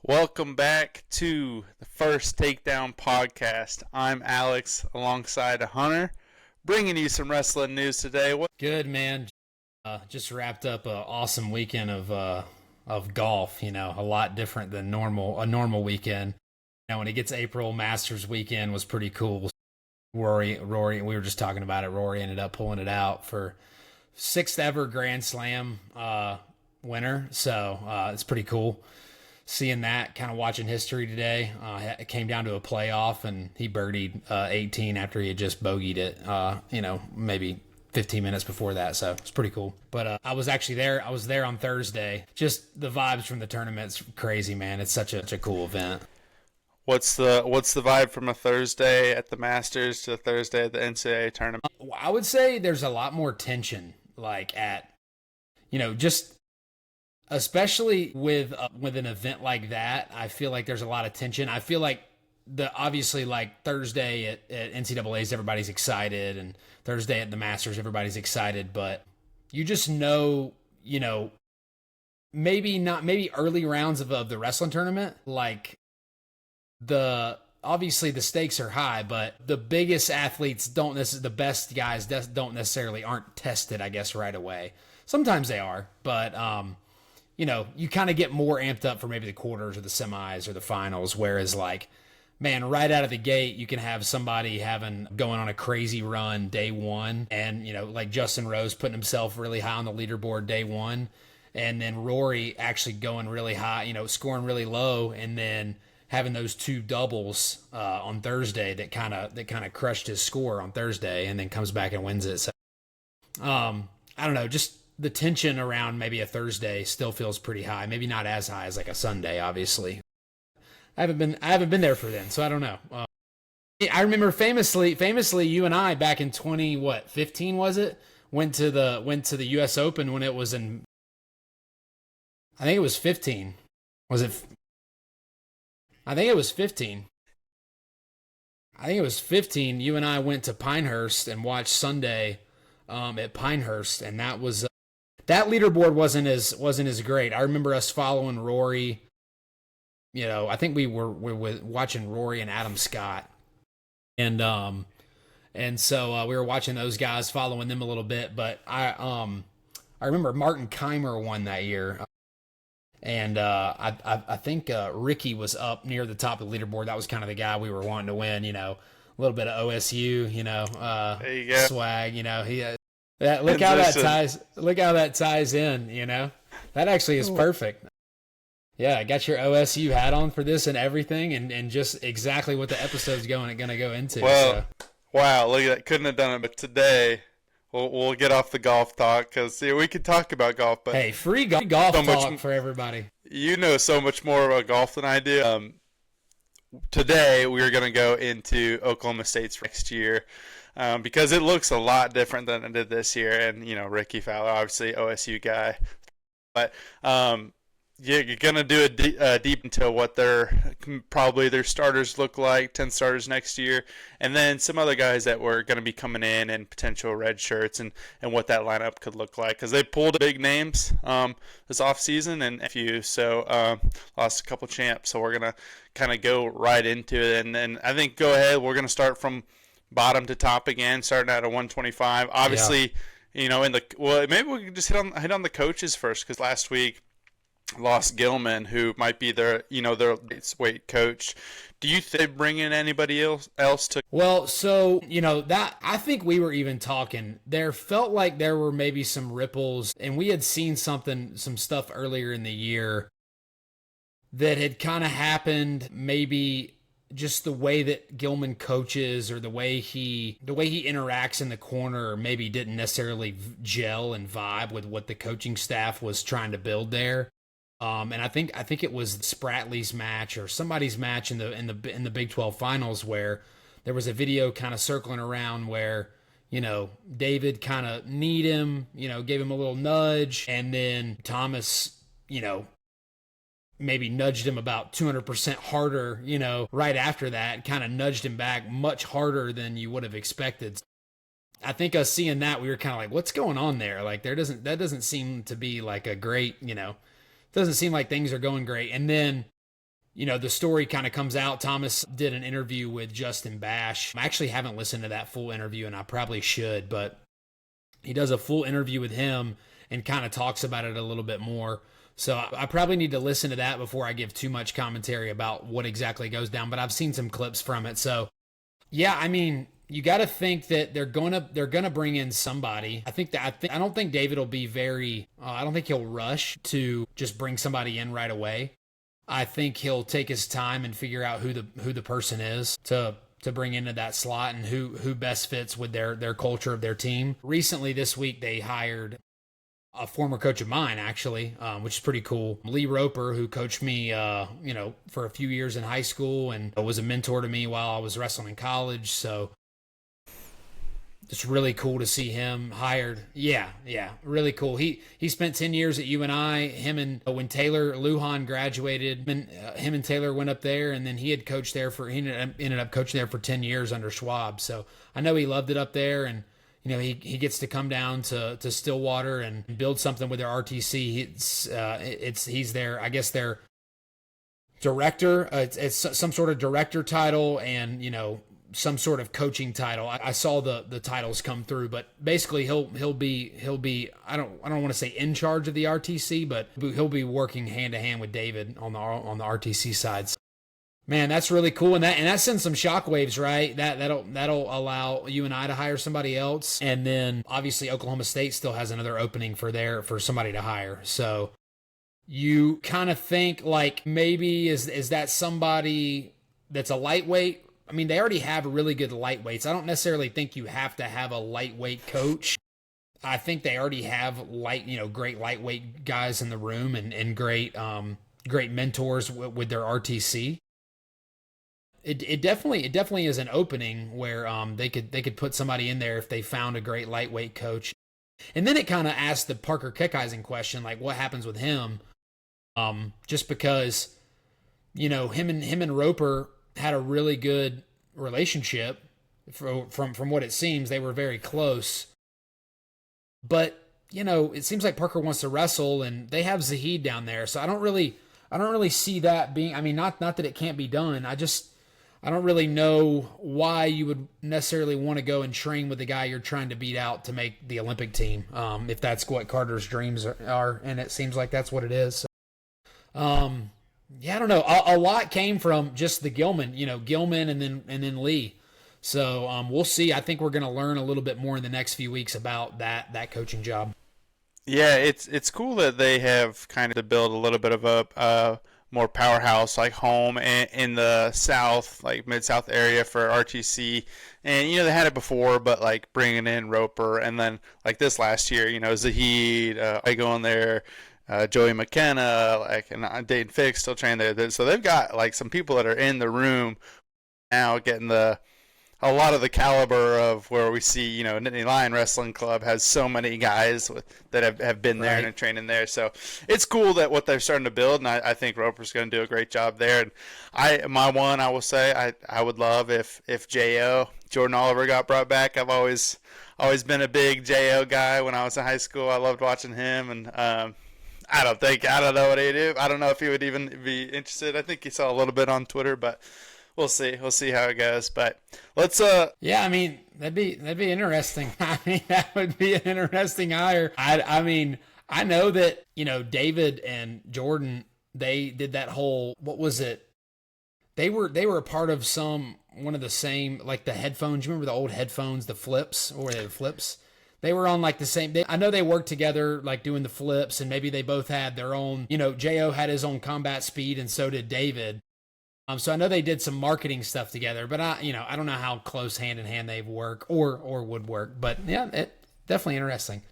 Welcome back to the first Takedown podcast. I'm Alex alongside Hunter, bringing you some wrestling news today. Good, man. Just wrapped up an awesome weekend of golf. A lot different than a normal weekend. When it gets April, Masters weekend was pretty cool. Rory, we were just talking about it. Rory ended up pulling it out for sixth ever Grand Slam winner. So it's pretty cool. Seeing that, kind of watching history today. It came down to a playoff, and he birdied 18 after he had just bogeyed it, maybe 15 minutes before that. So it's pretty cool. But I was actually there. I was there on Thursday. Just the vibes from the tournament's crazy, man. It's such a cool event. What's the vibe from a Thursday at the Masters to a Thursday at the NCAA tournament? I would say there's a lot more tension, just especially with an event like that. I feel like there's a lot of tension. I feel like obviously Thursday at NCAA's everybody's excited, and Thursday at the Masters everybody's excited, but you just know, maybe early rounds of the wrestling tournament, obviously the stakes are high, but the biggest athletes the best guys aren't tested, I guess, right away. Sometimes they are, but you kind of get more amped up for maybe the quarters or the semis or the finals, whereas man, right out of the gate, you can have somebody going on a crazy run day one, and like Justin Rose putting himself really high on the leaderboard day one, and then Rory actually going really high, scoring really low, and then having those two doubles on Thursday that kind of crushed his score on Thursday, and then comes back and wins it. So I don't know, just the tension around maybe a Thursday still feels pretty high. Maybe not as high as like a Sunday, obviously. I haven't been there for then, so I don't know. I remember famously, you and I back in 15 was it? Went to the U.S. Open when it was in. I think it was 15. Was it? I think it was 15. You and I went to Pinehurst and watched Sunday at Pinehurst, and that was that leaderboard wasn't as great. I remember us following Rory. I think we were watching Rory and Adam Scott, and so we were watching those guys, following them a little bit. But I remember Martin Keimer won that year. And I think Ricky was up near the top of the leaderboard. That was kind of the guy we were wanting to win. A little bit of OSU, There you go. swag. Look how that ties in. That actually is perfect. Yeah, I got your OSU hat on for this and everything, and just exactly what the episode's going to go into. Well, wow, look at that. Couldn't have done it, but today we'll get off the golf talk, because we could talk about golf, but hey, free golf talk for everybody. You know so much more about golf than I do. Today we're going to go into Oklahoma State's next year, because it looks a lot different than it did this year. And Ricky Fowler, obviously OSU guy, but you're going to do a deep into what probably their starters look like, 10 starters next year, and then some other guys that were going to be coming in and potential red shirts, and what that lineup could look like, because they pulled big names this offseason, and lost a couple champs. So we're going to kind of go right into it, and then I think go ahead. We're going to start from bottom to top again, starting at a 125. Obviously, maybe we can just hit on the coaches first, because last week lost Gilman, who might be their weight coach. Do you think bring in anybody else to? Well, so that I think we were even talking. There felt like there were maybe some ripples, and we had seen some stuff earlier in the year that had kind of happened. Maybe just the way that Gilman coaches, or the way he interacts in the corner, maybe didn't necessarily gel and vibe with what the coaching staff was trying to build there. And I think it was Spratley's match or somebody's match in the Big 12 finals, where there was a video kind of circling around where David kind of kneed him, gave him a little nudge, and then Thomas maybe nudged him about 200% harder, right after that, kind of nudged him back much harder than you would have expected. I think us seeing that, we were kind of like, what's going on there? Like, that doesn't seem to be like a great, doesn't seem like things are going great. And then the story kind of comes out. Thomas did an interview with Justin Bash. I actually haven't listened to that full interview, and I probably should, but he does a full interview with him and kind of talks about it a little bit more. So I probably need to listen to that before I give too much commentary about what exactly goes down, but I've seen some clips from it. So yeah, I mean, you got to think that they're gonna bring in somebody. I don't think David will be very. I don't think he'll rush to just bring somebody in right away. I think he'll take his time and figure out who the person is to bring into that slot and who best fits with their culture of their team. Recently, this week they hired a former coach of mine, actually, which is pretty cool. Lee Roper, who coached me, for a few years in high school and was a mentor to me while I was wrestling in college. So it's really cool to see him hired. Yeah, really cool. He spent 10 years at UNI. When Taylor Lujan graduated, him and Taylor went up there, and then he ended up coaching there for 10 years under Schwab. So I know he loved it up there, and he gets to come down to Stillwater and build something with their RTC. He's their, I guess, their director. It's some sort of director title, and some sort of coaching title. I saw the titles come through, but basically he'll be I don't want to say in charge of the RTC, but he'll be working hand to hand with David on the RTC side. Man, that's really cool, and that sends some shockwaves, right? That'll allow UNI to hire somebody else, and then obviously Oklahoma State still has another opening for somebody to hire. So you kind of think like maybe is that somebody that's a lightweight? I mean, they already have really good lightweights. I don't necessarily think you have to have a lightweight coach. I think they already have great lightweight guys in the room and great mentors with their RTC. It definitely is an opening where they could put somebody in there if they found a great lightweight coach. And then it kind of asks the Parker Keckeisen question, like what happens with him? Just because him and Roper had a really good relationship. From what it seems, they were very close. But it seems like Parker wants to wrestle, and they have Zahid down there, so I don't really see that being. I mean, not that it can't be done. I don't really know why you would necessarily want to go and train with the guy you're trying to beat out to make the Olympic team, if that's what Carter's dreams are, and it seems like that's what it is. Yeah, I don't know. A lot came from just the Gilman, Gilman and then Lee. So we'll see. I think we're going to learn a little bit more in the next few weeks about that coaching job. Yeah, it's cool that they have kind of to build a little bit of a more powerhouse like home in the South, like Mid-South area for RTC. And, they had it before, but like bringing in Roper and then like this last year, Zahid, I go in there, Joey McKenna, and Dayton Fix still training there. So they've got like some people that are in the room now getting a lot of the caliber of where we see, Nittany Lion Wrestling Club has so many guys that have been there and are training there. So it's cool that what they're starting to build, and I think Roper's going to do a great job there. And I will say, I would love if J.O., Jordan Oliver, got brought back. I've always been a big J.O. guy when I was in high school. I loved watching him, and I don't know what he'd do. I don't know if he would even be interested. I think he saw a little bit on Twitter, but we'll see. We'll see how it goes. But let's yeah, I mean, that'd be interesting. I mean, that would be an interesting hire. I mean, I know that, David and Jordan, they did that whole, what was it? They were a part of one of the same, like the headphones. You remember the old headphones, the flips, or the flips? They were on like the same. I know they worked together, like doing the flips, and maybe they both had their own. Jo had his own combat speed, and so did David. So I know they did some marketing stuff together, but I don't know how close hand in hand they work or would work. But yeah, it definitely interesting.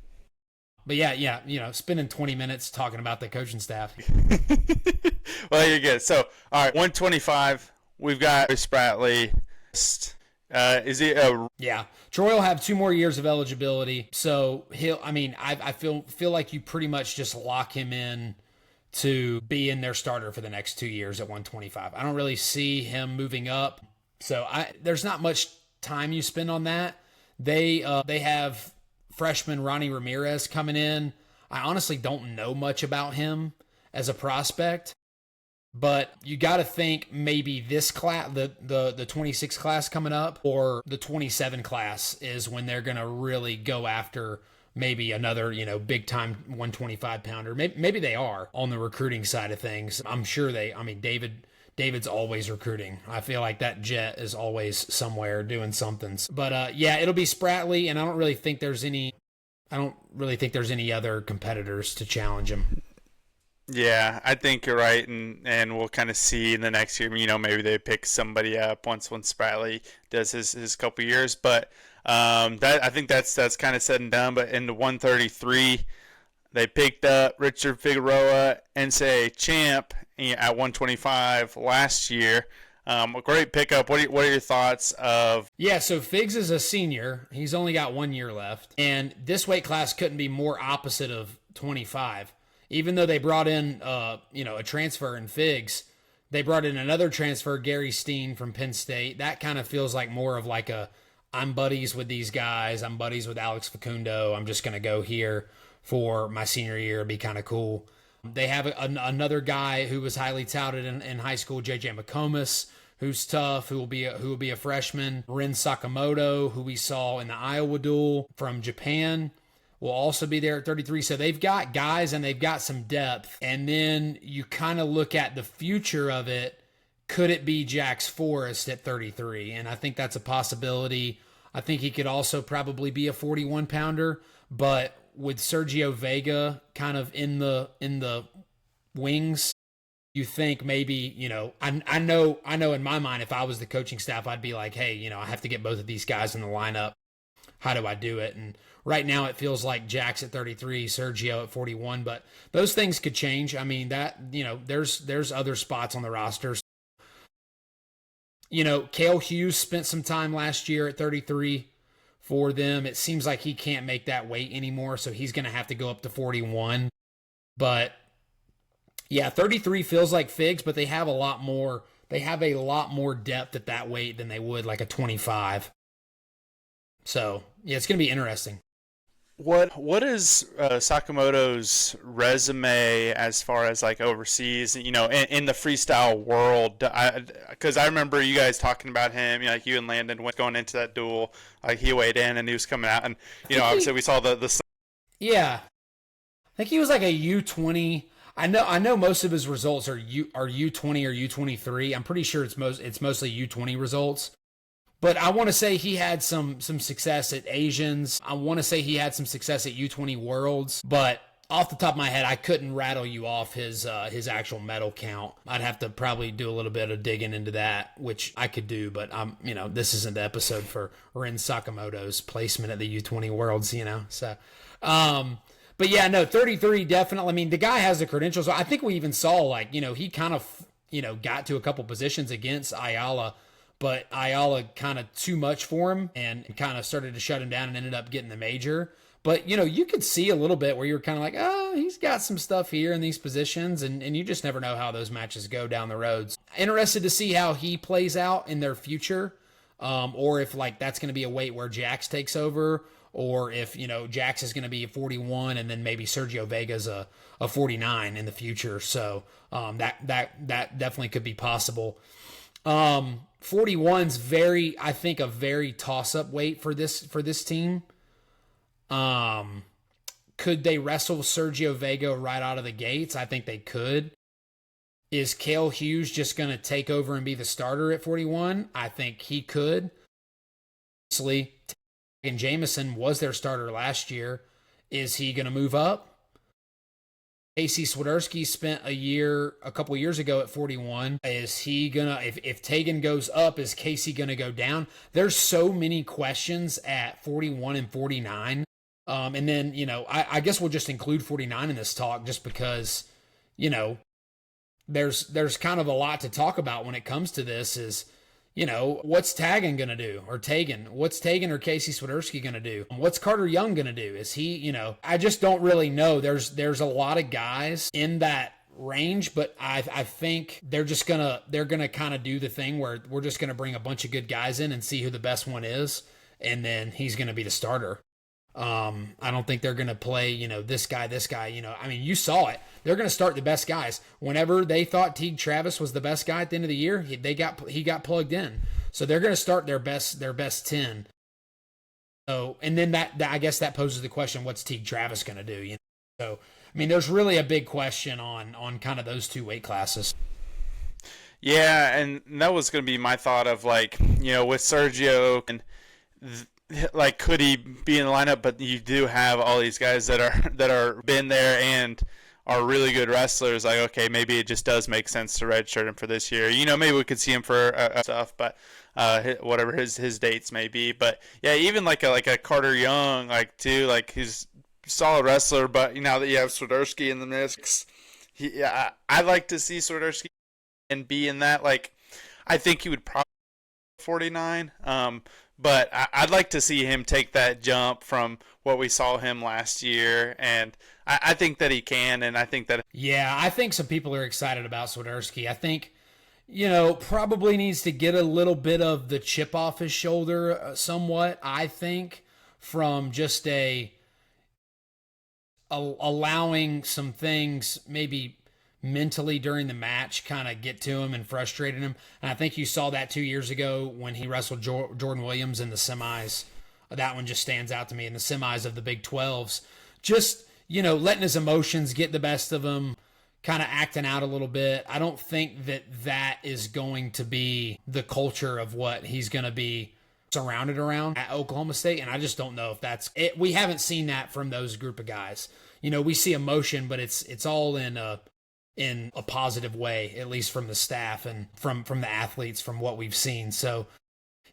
But yeah, spending 20 minutes talking about the coaching staff. Well, you're good. So all right, 125. We've got Spratley. Is he? Yeah, Troy will have 2 more years of eligibility, so I feel like you pretty much just lock him in to be in their starter for the next 2 years at 125. I don't really see him moving up, so there's not much time you spend on that. They have freshman Ronnie Ramirez coming in. I honestly don't know much about him as a prospect, But you got to think maybe this class, the 26 class coming up, or the 27 class is when they're going to really go after maybe another, big time 125 pounder. Maybe they are on the recruiting side of things. I'm sure David's always recruiting. I feel like that jet is always somewhere doing something. But yeah, it'll be Spratley, and I don't really think there's any other competitors to challenge him. Yeah, I think you're right, and we'll kind of see in the next year. Maybe they pick somebody up once Spradley does his couple years, but that I think that's kind of said and done. But in the 133, they picked up Richard Figueroa, NCAA champ at 125 last year. A great pickup. What are your thoughts of? Yeah, so Figs is a senior. He's only got 1 year left, and this weight class couldn't be more opposite of 25. Even though they brought in, a transfer in Figs, they brought in another transfer, Gary Steen from Penn State. That kind of feels like more of like I'm buddies with these guys. I'm buddies with Alex Facundo. I'm just going to go here for my senior year. It'd be kind of cool. They have another guy who was highly touted in high school, JJ McComas, who's tough, who will be a freshman. Ren Sakamoto, who we saw in the Iowa duel from Japan, will also be there at 33. So they've got guys and they've got some depth. And then you kind of look at the future of it. Could it be Jax Forrest at 33? And I think that's a possibility. I think he could also probably be a 41 pounder, but with Sergio Vega kind of in the wings, you think maybe, I know in my mind, if I was the coaching staff, I'd be like, hey, I have to get both of these guys in the lineup. How do I do it? And right now it feels like Jax at 33, Sergio at 41, but those things could change. I mean, that, there's other spots on the rosters. Cale Hughes spent some time last year at 33 for them. It seems like he can't make that weight anymore, so he's going to have to go up to 41. But yeah, 33 feels like Figs, but they have a lot more depth at that weight than they would like a 25. So, yeah, it's going to be interesting. What is Sakamoto's resume as far as like overseas, in the freestyle world? Because I remember you guys talking about him, like you and Landon went going into that duel, like he weighed in and he was coming out, and obviously we saw the. Yeah, I think he was like a U20. I know most of his results are U20 or U23. I'm pretty sure it's mostly U20 results. But I want to say he had some success at Asians. I want to say he had some success at U20 Worlds. But off the top of my head, I couldn't rattle you off his actual medal count. I'd have to probably do a little bit of digging into that, which I could do. But this isn't the episode for Ren Sakamoto's placement at the U20 Worlds. So. But yeah, no, 33 definitely. I mean, the guy has the credentials. I think we even saw he kind of got to a couple positions against Ayala. But Ayala kind of too much for him and kind of started to shut him down and ended up getting the major. But, you could see a little bit where you're kind of like, oh, he's got some stuff here in these positions. And you just never know how those matches go down the roads. Interested to see how he plays out in their future. Or if, that's going to be a weight where Jax takes over. Or if, Jax is going to be a 41 and then maybe Sergio Vega's a 49 in the future. So that definitely could be possible. 41's I think a very toss-up weight for this team. Could they wrestle Sergio Vega right out of the gates? I think they could. Is Cale Hughes just going to take over and be the starter at 41? I think he could. Obviously, and Jameson was their starter last year. Is he going to move up? Casey Swiderski spent a couple years ago at 41. Is he gonna, if Tegan goes up, is Casey gonna go down? There's so many questions at 41 and 49. And then, I guess we'll just include 49 in this talk just because, there's kind of a lot to talk about when it comes to this is, what's Tegan going to do? Or Tegan? What's Tegan or Casey Swiderski going to do? What's Carter Young going to do? Is he, I just don't really know. There's a lot of guys in that range, but I think they're going to kind of do the thing where we're just going to bring a bunch of good guys in and see who the best one is. And then he's going to be the starter. I don't think they're going to play, this guy. I mean, you saw it. they're going to start the best guys. Whenever they thought Teague Travis was the best guy at the end of the year, he got plugged in. So they're going to start their best 10. So, and then that I guess that poses the question, what's Teague Travis going to do? You know? So, I mean, there's really a big question on kind of those two weight classes. Yeah, and that was going to be my thought of, like, you know, with Sergio and like, could he be in the lineup? But you do have all these guys that are been there and are really good wrestlers. Like, okay, maybe it just does make sense to redshirt him for this year. You know, maybe we could see him for stuff, but whatever his dates may be. But yeah, even like a Carter Young, like, too, like, he's a solid wrestler. But now that you have Swiderski in the mix, I'd like to see Swiderski and be in that. Like, I think he would probably 49. But I'd like to see him take that jump from what we saw him last year, and I think that he can, and I think that... Yeah, I think some people are excited about Swiderski. I think, you know, probably needs to get a little bit of the chip off his shoulder somewhat, I think, from just allowing some things maybe mentally during the match kind of get to him and frustrated him. And I think you saw that 2 years ago when he wrestled Jordan Williams in the semis. That one just stands out to me in the semis of the Big 12s. Just, you know, letting his emotions get the best of him, kind of acting out a little bit. I don't think that is going to be the culture of what he's going to be surrounded around at Oklahoma State. And I just don't know if that's it. We haven't seen that from those group of guys. You know, we see emotion, but it's all in a positive way, at least from the staff and from the athletes, from what we've seen. So,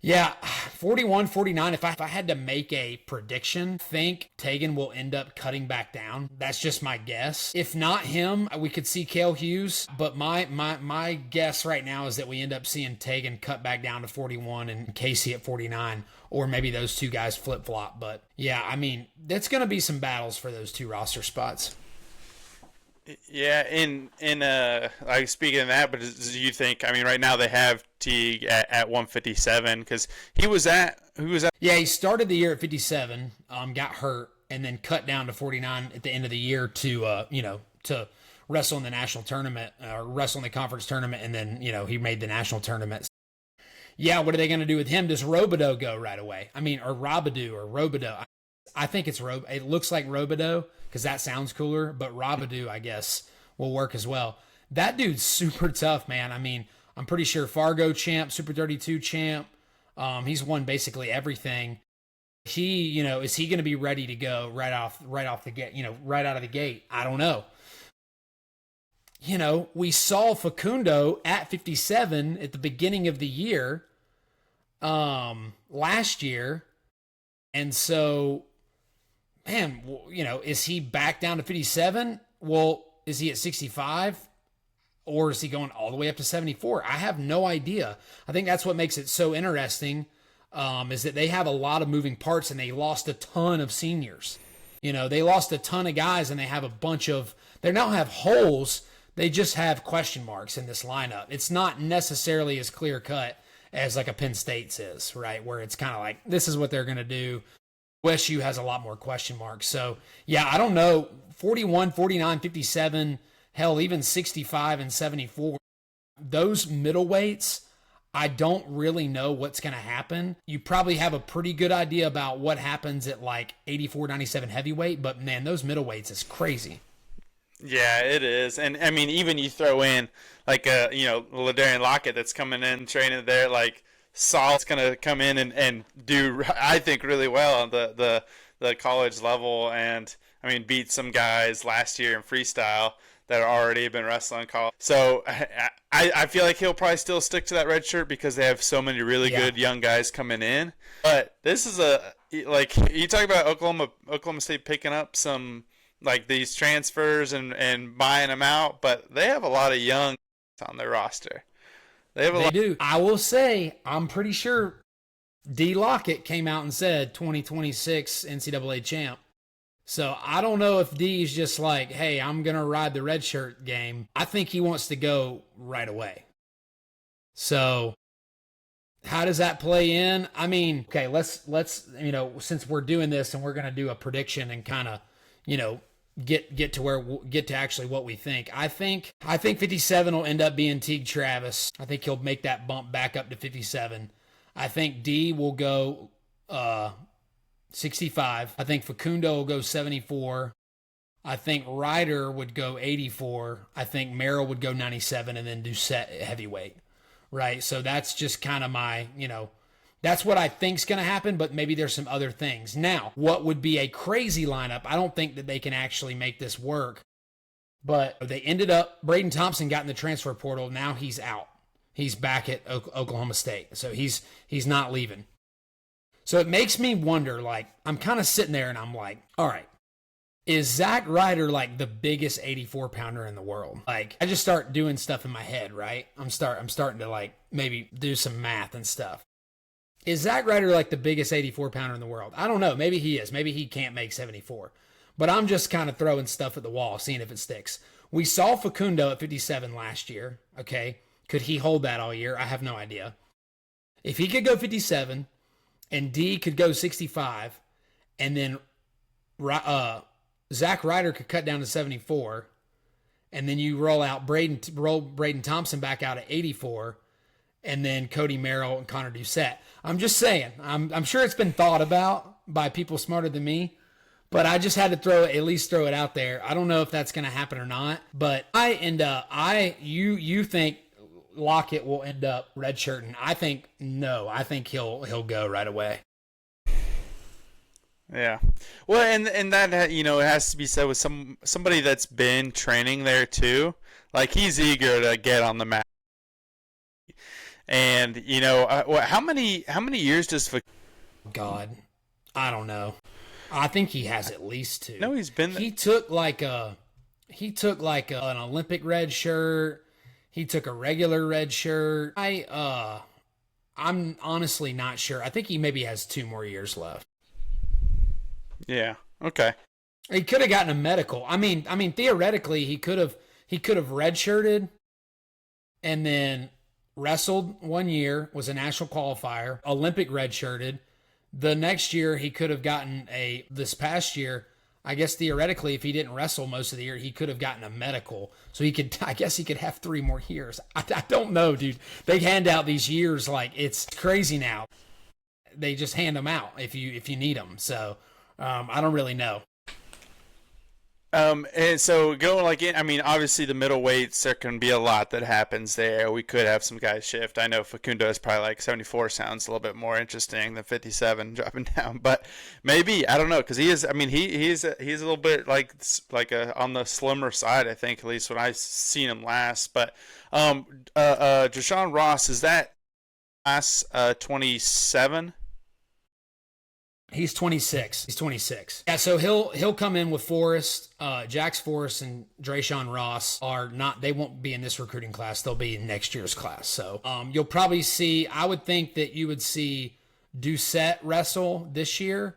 yeah, 41, 49, if I had to make a prediction, I think Tegan will end up cutting back down. That's just my guess. If not him, we could see Cale Hughes, but my guess right now is that we end up seeing Tegan cut back down to 41 and Casey at 49, or maybe those two guys flip-flop. But, yeah, I mean, that's going to be some battles for those two roster spots. Yeah, like, speaking of that, but do you think? I mean, right now they have Teague at 157 because he was at. Yeah, he started the year at 57, got hurt, and then cut down to 49 at the end of the year to to wrestle in the national tournament or wrestle in the conference tournament, and then he made the national tournament. Yeah, what are they going to do with him? Does Robideau go right away? I mean, or Robideau? I think it's It looks like Robideau because that sounds cooler, but Robideau, I guess, will work as well. That dude's super tough, man. I mean, I'm pretty sure Fargo champ, Super 32 champ. He's won basically everything. He, is he going to be ready to go right off the gate? Right out of the gate? I don't know. We saw Facundo at 57 at the beginning of the year, last year, and so. Man, is he back down to 57? Well, is he at 65? Or is he going all the way up to 74? I have no idea. I think that's what makes it so interesting, is that they have a lot of moving parts and they lost a ton of seniors. They lost a ton of guys and they have a bunch of, they don't have holes, they just have question marks in this lineup. It's not necessarily as clear cut as like a Penn State's is, right? Where it's kind of like, this is what they're going to do. OSU has a lot more question marks. So, yeah, I don't know. 41, 49, 57, hell, even 65 and 74. Those middleweights, I don't really know what's going to happen. You probably have a pretty good idea about what happens at like 84, 97 heavyweight, but man, those middleweights is crazy. Yeah, it is. And I mean, even you throw in like LaDarian Lockett that's coming in training there, like, Saul's going to come in and do, I think, really well on the college level, and I mean, beat some guys last year in freestyle that are already been wrestling college. So I feel like he'll probably still stick to that red shirt because they have so many really good young guys coming in. But this is like, you talk about Oklahoma State picking up some like these transfers and buying them out, but they have a lot of young on their roster. They do. I will say, I'm pretty sure D. Lockett came out and said 2026 NCAA champ. So I don't know if D is just like, hey, I'm going to ride the red shirt game. I think he wants to go right away. So how does that play in? I mean, okay, let's since we're doing this and we're going to do a prediction and kind of, get to where get to actually what we think. I think 57 will end up being Teague Travis. I think he'll make that bump back up to 57. I think D will go 65. I think Facundo will go 74. I think Ryder would go 84. I think Merrill would go 97 and then Doucette heavyweight. Right? So that's just kind of my, that's what I think's going to happen, but maybe there's some other things. Now, what would be a crazy lineup? I don't think that they can actually make this work, but they ended up, Braden Thompson got in the transfer portal. Now he's out. He's back at Oklahoma State. So he's not leaving. So it makes me wonder, like, I'm kind of sitting there and I'm like, all right, is Zach Ryder like the biggest 84 pounder in the world? Like, I just start doing stuff in my head, right? I'm starting to like maybe do some math and stuff. Is Zach Ryder like the biggest 84 pounder in the world? I don't know. Maybe he is. Maybe he can't make 74. But I'm just kind of throwing stuff at the wall, seeing if it sticks. We saw Facundo at 57 last year. Okay. Could he hold that all year? I have no idea. If he could go 57 and D could go 65 and then Zach Ryder could cut down to 74 and then you roll Braden Thompson back out at 84 and then Cody Merrill and Connor Doucette. I'm just saying, I'm sure it's been thought about by people smarter than me, but I just had to at least throw it out there. I don't know if that's going to happen or not, but you think Lockett will end up redshirting? I think no. I think he'll go right away. Yeah. Well, and that it has to be said with somebody that's been training there too. Like, he's eager to get on the mat. And how many years does God, I don't know. I think he has at least 2. No, he's been. He took like an Olympic red shirt. He took a regular red shirt. I'm honestly not sure. I think he maybe has 2 more years left. Yeah. Okay. He could have gotten a medical. I mean, theoretically, he could have redshirted, and then wrestled 1 year, was a national qualifier, Olympic redshirted. The next year, he could have gotten this past year, I guess theoretically, if he didn't wrestle most of the year, he could have gotten a medical. So I guess he could have 3 more years. I don't know, dude. They hand out these years like it's crazy now. They just hand them out if you need them. So I don't really know. And so going obviously the middleweights, there can be a lot that happens there. We could have some guys shift. I know Facundo is probably like 74 sounds a little bit more interesting than 57 dropping down, but maybe, I don't know, because he is. I mean, he's a little bit like on the slimmer side, I think, at least when I've seen him last. But Deshaun Ross, is that class 27? He's 26. Yeah, so he'll come in with Forrest, Jax Forrest, and Drayshawn Ross they won't be in this recruiting class. They'll be in next year's class. So you'll probably see, I would think that you would see Doucette wrestle this year,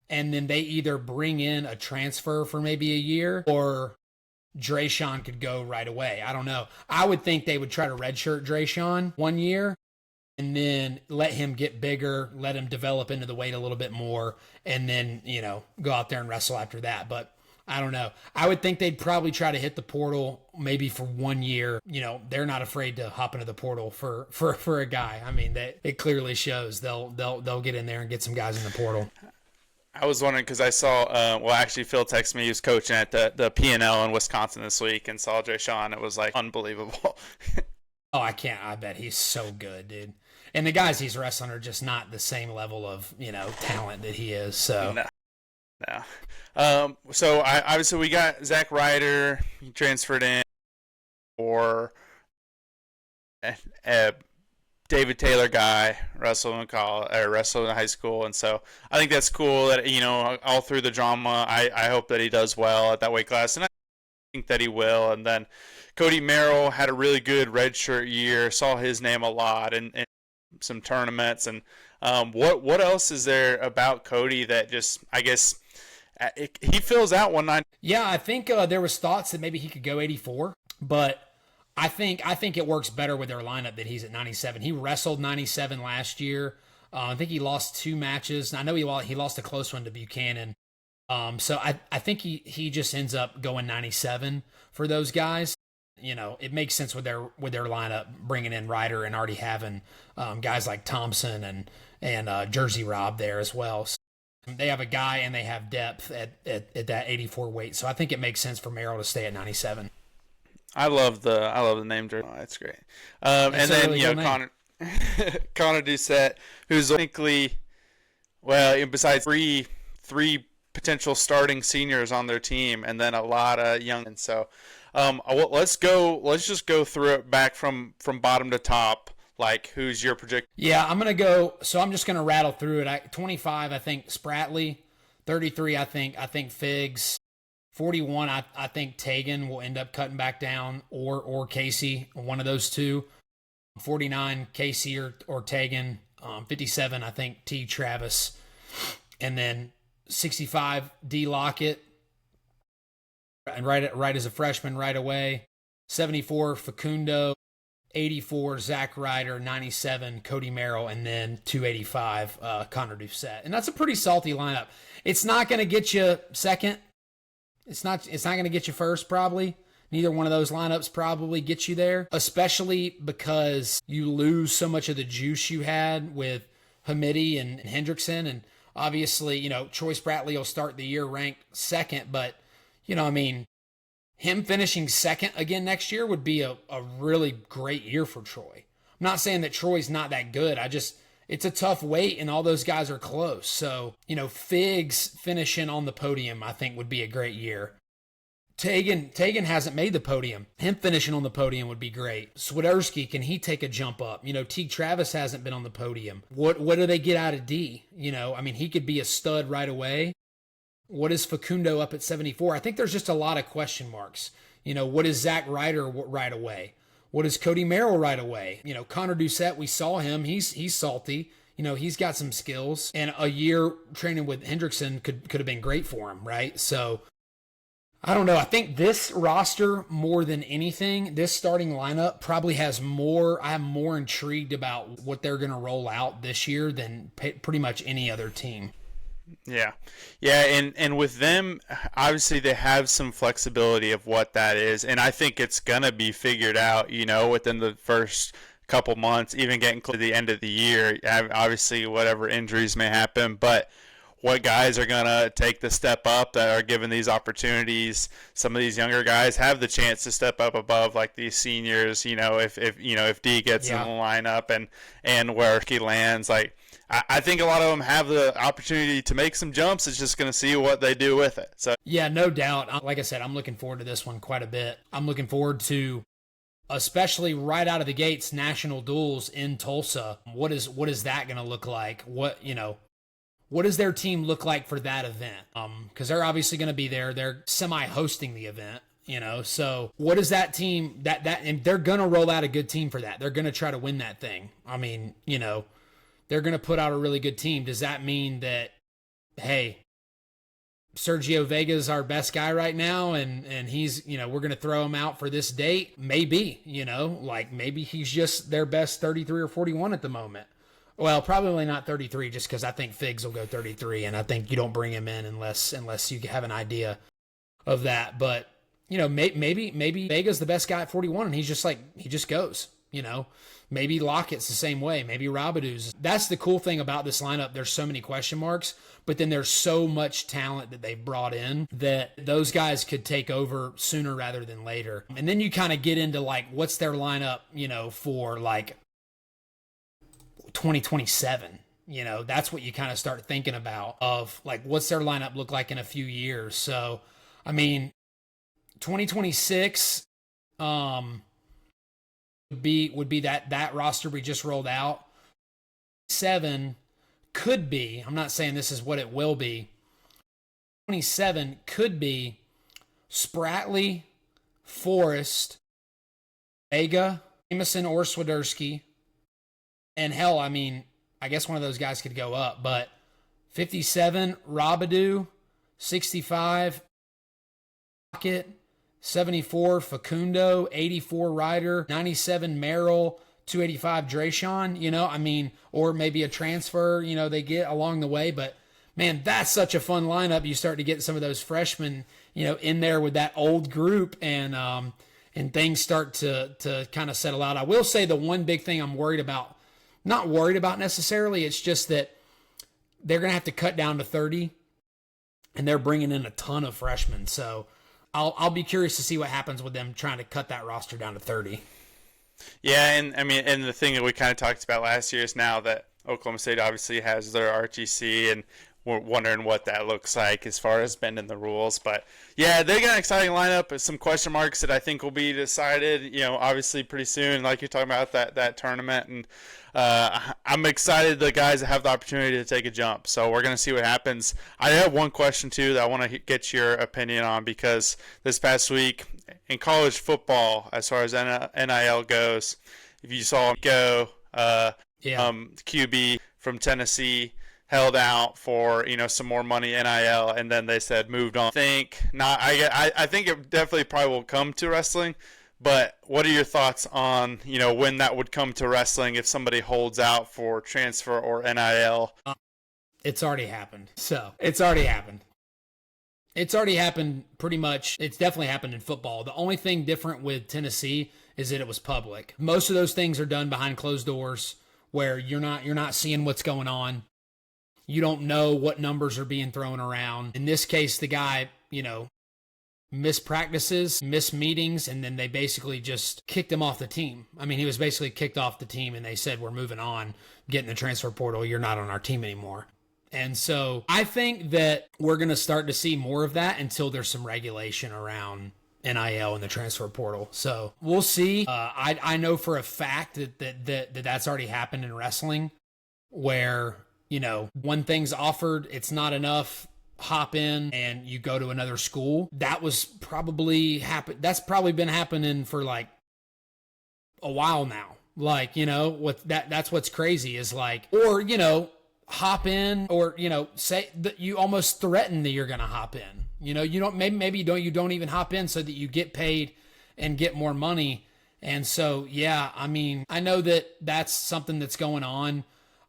and then they either bring in a transfer for maybe a year, or Drayshawn could go right away. I don't know. I would think they would try to redshirt Drayshawn 1 year, and then let him get bigger, let him develop into the weight a little bit more, and then, go out there and wrestle after that. But I don't know. I would think they'd probably try to hit the portal maybe for 1 year. They're not afraid to hop into the portal for a guy. I mean, it clearly shows they'll get in there and get some guys in the portal. I was wondering because I saw, actually Phil texted me. He was coaching at the P&L in Wisconsin this week and saw Drayshawn. It was like unbelievable. Oh, I bet he's so good, dude. And the guys he's wrestling are just not the same level of, talent that he is. So no. So obviously we got Zach Ryder. He transferred in for David Taylor guy, wrestled in high school, and so I think that's cool that all through the drama, I hope that he does well at that weight class, and I think that he will. And then Cody Merrill had a really good redshirt year. Saw his name a lot in some tournaments. And what else is there about Cody that just, I guess, he fills out 190? Yeah, I think there was thoughts that maybe he could go 84, but I think it works better with their lineup that he's at 97. He wrestled 97 last year. I think he lost 2 matches. I know he lost a close one to Buchanan. So I think he just ends up going 97 for those guys. It makes sense with their lineup, bringing in Ryder and already having guys like Thompson and Jersey Rob there as well. So they have a guy and they have depth at that 84 weight. So I think it makes sense for Merrill to stay at 97. I love the name jersey. Oh, that's great. And then really Connor Doucette, who's technically, well, besides three potential starting seniors on their team, and then a lot of young. And so, let's just go through it back from bottom to top. Like, who's your prediction? Yeah, I'm gonna go. So I'm just gonna rattle through it. 25, I think Spratley. 33, I think Figs. 41, I think Tegan will end up cutting back down, or Casey, one of those two. 49, Casey or Tegan. 57, I think T. Travis. And then 65, D. Lockett. And right as a freshman right away. 74, Facundo. 84, Zach Ryder. 97, Cody Merrill. And then 285, Connor Doucette. And that's a pretty salty lineup. It's not going to get you second. It's not going to get you first, probably. Neither one of those lineups probably gets you there, especially because you lose so much of the juice you had with Hamidi and Hendrickson. And obviously, Troy Spratley will start the year ranked second, but, him finishing second again next year would be a really great year for Troy. I'm not saying that Troy's not that good. It's a tough weight, and all those guys are close. So, Figs finishing on the podium, I think, would be a great year. Tegan hasn't made the podium. Him finishing on the podium would be great. Swiderski, can he take a jump up? Teague Travis hasn't been on the podium. What do they get out of D? He could be a stud right away. What is Facundo up at 74? I think there's just a lot of question marks. What is Zach Ryder right away? What is Cody Merrill right away? Connor Doucette, we saw him. He's salty. He's got some skills. And a year training with Hendrickson could have been great for him, right? So, I don't know. I think this roster, more than anything, this starting lineup probably has more. I'm more intrigued about what they're going to roll out this year than pretty much any other team. Yeah, and with them, obviously they have some flexibility of what that is, and I think it's gonna be figured out, within the first couple months, even getting close to the end of the year. Obviously, whatever injuries may happen, but what guys are gonna take the step up that are given these opportunities? Some of these younger guys have the chance to step up above, like these seniors. If D gets in the lineup and where he lands, like. I think a lot of them have the opportunity to make some jumps. It's just going to see what they do with it. So yeah, no doubt. Like I said, I'm looking forward to this one quite a bit. I'm looking forward to, especially right out of the gates, national duels in Tulsa. What is that going to look like? What does their team look like for that event? Because they're obviously going to be there. They're semi-hosting the event. So what is that team and they're going to roll out a good team for that. They're going to try to win that thing. They're going to put out a really good team. Does that mean that, hey, Sergio Vega's our best guy right now and he's, we're going to throw him out for this date? Maybe, maybe he's just their best 33 or 41 at the moment. Well, probably not 33 just because I think Figs will go 33 and I think you don't bring him in unless you have an idea of that. But, maybe Vega's the best guy at 41 and he just goes, Maybe Lockett's the same way. Maybe Robidoux. That's the cool thing about this lineup. There's so many question marks, but then there's so much talent that they've brought in that those guys could take over sooner rather than later. And then you kind of get into what's their lineup, for 2027. That's what you kind of start thinking about of what's their lineup look like in a few years. So, 2026, would be that roster we just rolled out. 7 could be, I'm not saying this is what it will be. 27 could be Spratley, Forrest, Vega, Jameson or Swiderski. And hell, I guess one of those guys could go up, but 57, Robidoux, 65, Rocket, 74, Facundo, 84, Ryder, 97, Merrill, 285, Drayshawn, or maybe a transfer, they get along the way. But, man, that's such a fun lineup. You start to get some of those freshmen, in there with that old group, and things start to kind of settle out. I will say the one big thing I'm worried about, not worried about necessarily, it's just that they're going to have to cut down to 30, and they're bringing in a ton of freshmen. So I'll be curious to see what happens with them trying to cut that roster down to 30. Yeah, and I mean, and the thing that we kind of talked about last year is now that Oklahoma State obviously has their RTC, and we're wondering what that looks like as far as bending the rules. But yeah, they got an exciting lineup with some question marks that I think will be decided, obviously pretty soon, like you're talking about that tournament. And I'm excited the guys have the opportunity to take a jump. So we're going to see what happens. I have one question, too, that I want to get your opinion on, because this past week in college football, as far as NIL goes, if you saw go, QB from Tennessee held out for some more money NIL, and then they said moved on. I think it definitely probably will come to wrestling, but what are your thoughts on when that would come to wrestling if somebody holds out for transfer or NIL? It's already happened. It's already happened. It's already happened pretty much. It's definitely happened in football. The only thing different with Tennessee is that it was public. Most of those things are done behind closed doors, where you're not seeing what's going on. You don't know what numbers are being thrown around. In this case, the guy, missed practices, missed meetings, and then they basically just kicked him off the team. I mean, he was basically kicked off the team, and they said, we're moving on, get in the transfer portal, you're not on our team anymore. And so I think that we're going to start to see more of that until there's some regulation around NIL and the transfer portal. So we'll see. I know for a fact that's already happened in wrestling, where one thing's offered, it's not enough, hop in and you go to another school. That's probably been happening for like a while now. Like, that's what's crazy is like, or, hop in, or, say that you almost threaten that you're going to hop in. You don't, maybe you don't even hop in so that you get paid and get more money. And so, yeah, I mean, I know that that's something that's going on.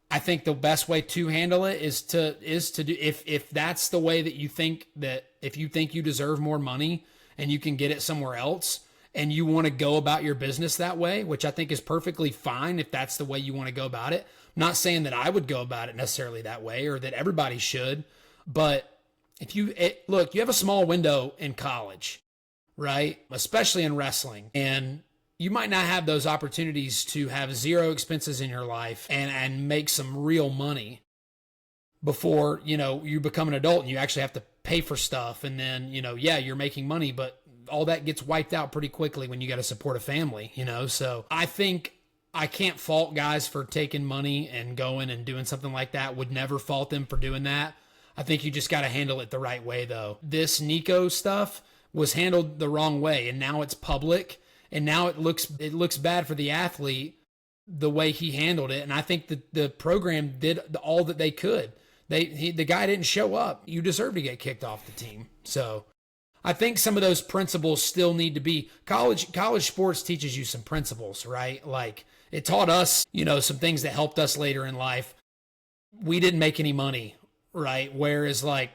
I think the best way to handle it is to do, if that's the way that you think, that if you think you deserve more money and you can get it somewhere else and you want to go about your business that way, which I think is perfectly fine if that's the way you want to go about it. I'm not saying that I would go about it necessarily that way or that everybody should, but if you have a small window in college, right? Especially in wrestling, and you might not have those opportunities to have zero expenses in your life and make some real money before, you become an adult and you actually have to pay for stuff. And then, you're making money, but all that gets wiped out pretty quickly when you got to support a family, So I think I can't fault guys for taking money and going and doing something like that. Would never fault them for doing that. I think you just got to handle it the right way, though. This Nico stuff was handled the wrong way, and now it's public. And now it looks bad for the athlete the way he handled it. And I think that the program did all that they could. The guy didn't show up. You deserve to get kicked off the team. So I think some of those principles still need to be college sports teaches you some principles, right? Like it taught us, some things that helped us later in life. We didn't make any money, right? Whereas like,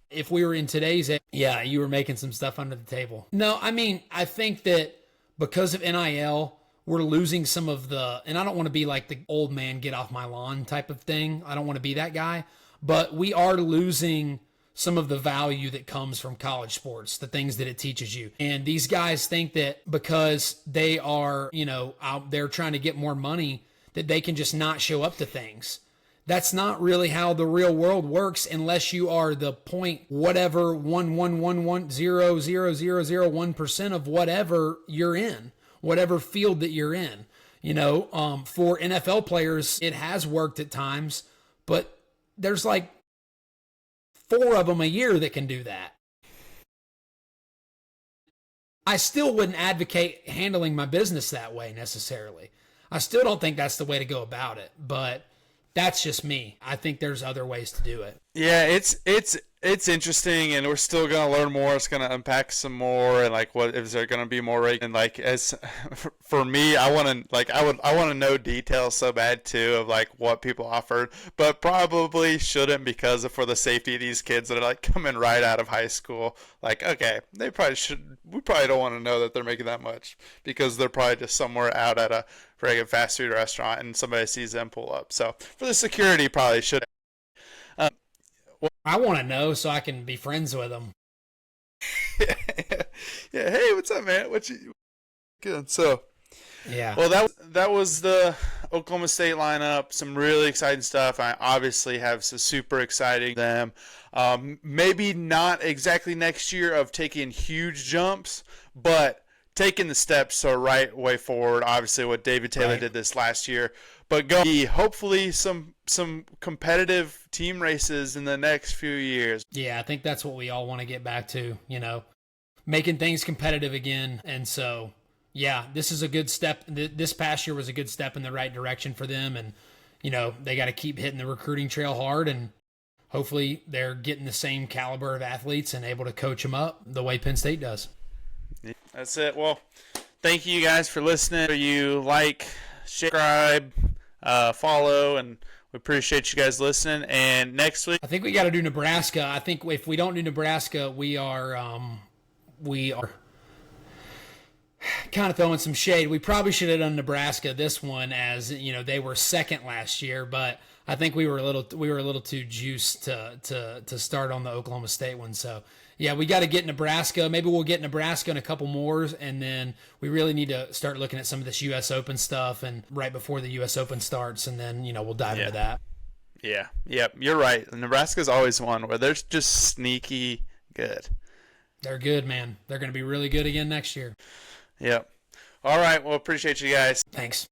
if we were in today's, you were making some stuff under the table. No, I mean, I think that because of NIL, we're losing some of and I don't want to be like the old man get off my lawn type of thing. I don't want to be that guy, but we are losing some of the value that comes from college sports, the things that it teaches you. And these guys think that because they are, out there trying to get more money, that they can just not show up to things. That's not really how the real world works unless you are the point whatever 1,111,000,001% of whatever you're in, whatever field that you're in. For NFL players, it has worked at times, but there's like 4 of them a year that can do that. I still wouldn't advocate handling my business that way necessarily. I still don't think that's the way to go about it, but That's just me. I think there's other ways to do it. Yeah, it's interesting, and we're still gonna learn more. It's gonna unpack some more, and like, what is there gonna be more? And like, as for me, I want to I want to know details so bad too of like what people offered, but probably shouldn't because for the safety of these kids that are like coming right out of high school. Like, okay, they probably should. We probably don't want to know that they're making that much because they're probably just somewhere out at a regular fast food restaurant, and somebody sees them pull up. So for the security, probably should. Um, I want to know so I can be friends with them. yeah, hey, what's up, man? What you good? So, Yeah. well, that was the Oklahoma State lineup. Some really exciting stuff. I obviously have some super exciting them. Maybe not exactly next year of taking huge jumps, but taking the steps the right way forward. Obviously, what David Taylor did this last year, but hopefully some competitive team races in the next few years. Yeah, I think that's what we all want to get back to, making things competitive again. And so, yeah, this is a good step. This past year was a good step in the right direction for them. And, they got to keep hitting the recruiting trail hard, and hopefully they're getting the same caliber of athletes and able to coach them up the way Penn State does. That's it. Well, thank you guys for listening. You like, subscribe, follow, and we appreciate you guys listening. And next week, I think we got to do Nebraska. I think if we don't do Nebraska, we are kind of throwing some shade. We probably should have done Nebraska this one, as they were second last year, but I think we were a little too juiced to start on the Oklahoma State one. So yeah, we got to get Nebraska. Maybe we'll get Nebraska and a couple more, and then we really need to start looking at some of this U.S. Open stuff, and right before the U.S. Open starts, and then we'll dive into that. Yeah, you're right. Nebraska's always one where they're just sneaky good. They're good, man. They're going to be really good again next year. Yep. All right. Well, appreciate you guys. Thanks.